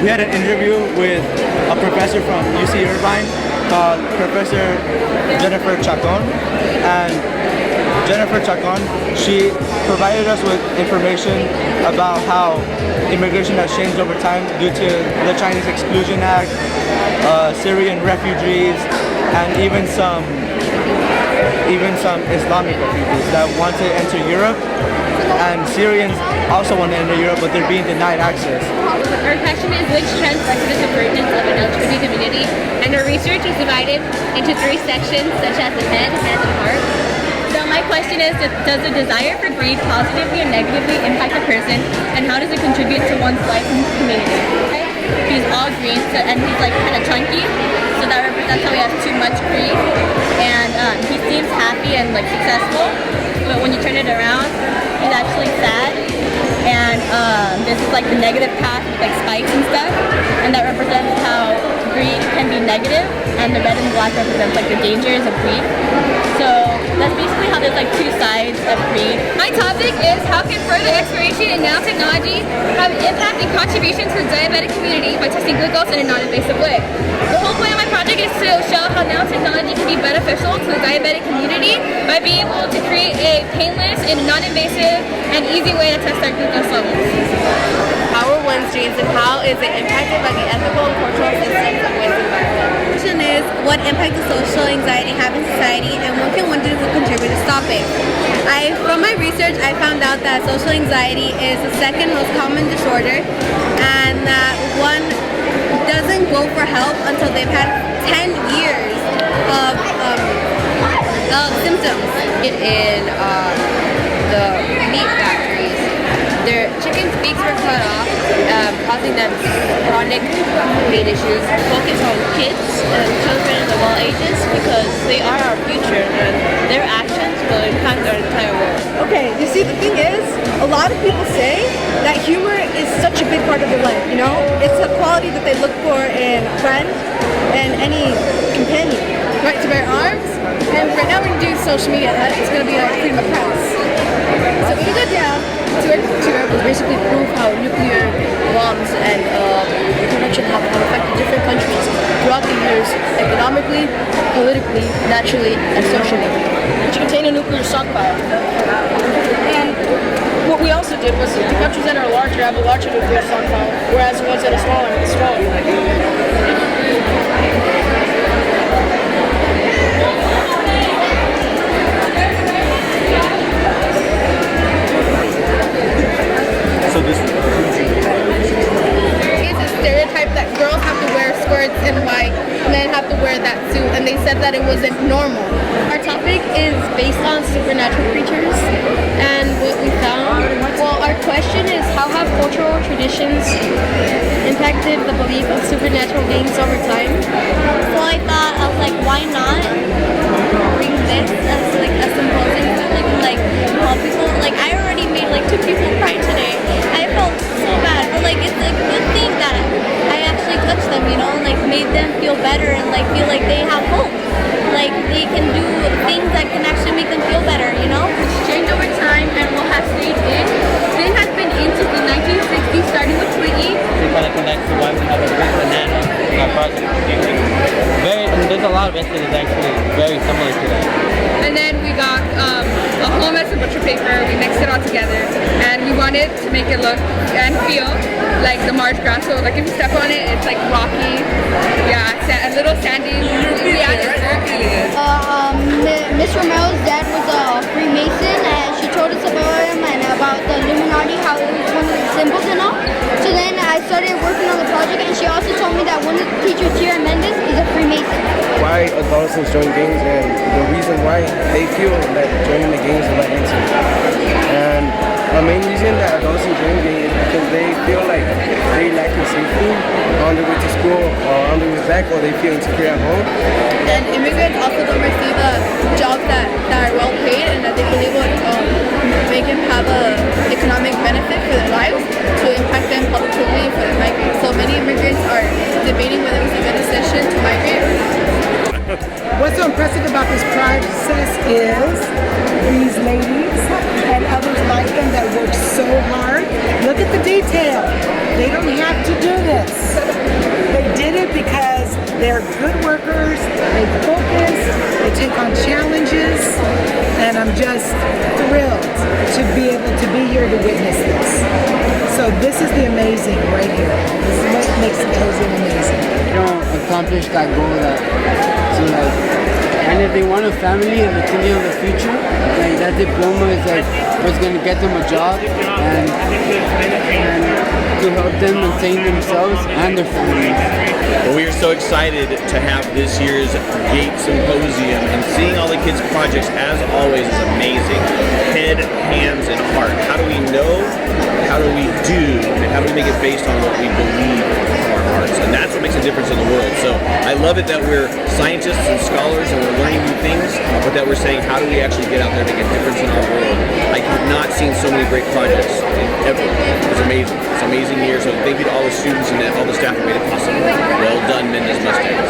we had an interview with a professor from UC Irvine called Professor Jennifer Chacon, and Jennifer Chacon, she provided us with information about how immigration has changed over time due to the Chinese Exclusion Act, Syrian refugees, and even some Islamic refugees that want to enter Europe, and Syrians also want to enter Europe, but they're being denied access. Our question is, which trends led to the subvergence of an LGBT community? And our research is divided into 3 sections, such as the head, hands, and heart. So my question is, does the desire for greed positively or negatively impact a person, and how does it contribute to one's life and community? He's all green, and he's like kind of chunky, so that represents how he has too much greed, and he seems happy and like successful, but when you turn it around, he's actually sad, and this is like the negative path with like spikes and stuff, and that represents how greed can be negative, and the red and black represents like the dangers of greed. So that's basically how there's like 2 sides of greed. My topic is how can further exploration in nanotechnology have an impact and contribution to the diabetic community by testing glucose in a non-invasive way. The whole point of my project is to show how nanotechnology can be beneficial to the diabetic community by being able to create a painless and non-invasive and easy way to test our glucose levels. How are one's genes and how is it impacted by the ethical and cultural systems of one's environment? The question is, what impact does social anxiety have in society, and what can one do to contribute to stop it? From my research, I found out that social anxiety is the 2nd most common disorder, and that one doesn't go for help until they've had 10 years of symptoms. In the meat factories, their chickens' beaks were cut off, causing them chronic pain issues. Focus on kids and children of all ages because they are our future and their actions will impact our entire world. Okay, you see, the thing is, a lot of people say that humor is such a big part of their life, you know? It's a quality that they look for in a friend and any companion. Right to bear arms, and right now we're going to do social media. It's going to be like freedom of press. So we got down to it was basically prove how nuclear bombs and production have affected different countries throughout the years, economically, politically, naturally, and socially, which contain a nuclear stockpile. And what we also did was the countries that are larger have a larger nuclear stockpile, whereas the ones that are smaller have a smaller. It's a stereotype that girls have to wear skirts and white, men have to wear that suit, and they said that it wasn't normal. Our topic is based on supernatural creatures, and what we found, well, our question is how have cultural traditions impacted the belief of supernatural beings over time? So I thought, I was like, why not bring this as like a symposium like help people? Like, I already made like 2 people cry today. I felt so bad, but like it's a good thing that I actually touched them, you know, like made them feel better and like feel like they have hope. Like they can do things that can actually make them feel better, you know? It's changed over time and what has stayed in. Sin has been in since the 1960s, starting with Twiggy. To kind of connect to why we have a great banana in our project. There's a lot of incidents actually very similar to that. And then we got a whole mess of butcher paper. We mixed it all together, and we wanted to make it look and feel like the marsh grass. So like if you step on it, it's like rocky, a little sandy. Yeah, it's Miss Romero's dad was a Freemason, and she told us about him and about the Illuminati, how it was one of the symbols and all. So then I started working on the project, and she also told me that one of the teachers, Tira Mendes, is a Freemason. Why adolescents join gangs and the reason why they feel that joining the gangs is the right answer. And the main reason that adolescents join gangs is because they feel like they lack in safety on their way to school or on their way back, or they feel insecure at home. And immigrants also don't receive jobs that are well paid and that they can able to make them have a economic benefit for their lives to impact them positively for the migrants. So many immigrants are debating whether it's a good decision to migrate or not. What's so impressive about this process is these ladies and others like them that work so hard. Look at the detail. They don't have to do this. They're good workers, they focus, they take on challenges, and I'm just thrilled to be able to be here to witness this. So this is the amazing right here. This is what makes Symposium amazing. Accomplish that goal and if they want a family and they're thinking of the future, like that diploma is like what's gonna get them a job and to help them maintain themselves and their families. Well, we are so excited to have this year's GATE Symposium, and seeing all the kids' projects, as always, is amazing. Head, hands, and heart. How do we know? How do we do? And how do we make it based on what we believe from our hearts? And that's what makes a difference in the world. So I love it that we're scientists and scholars and we're learning new things, but that we're saying, how do we actually get out there and make a difference in our world? I have not seen so many great projects ever. It's amazing. It's an amazing year. So thank you to all the students and all the staff who made it possible. Well done, Mendez Mustang.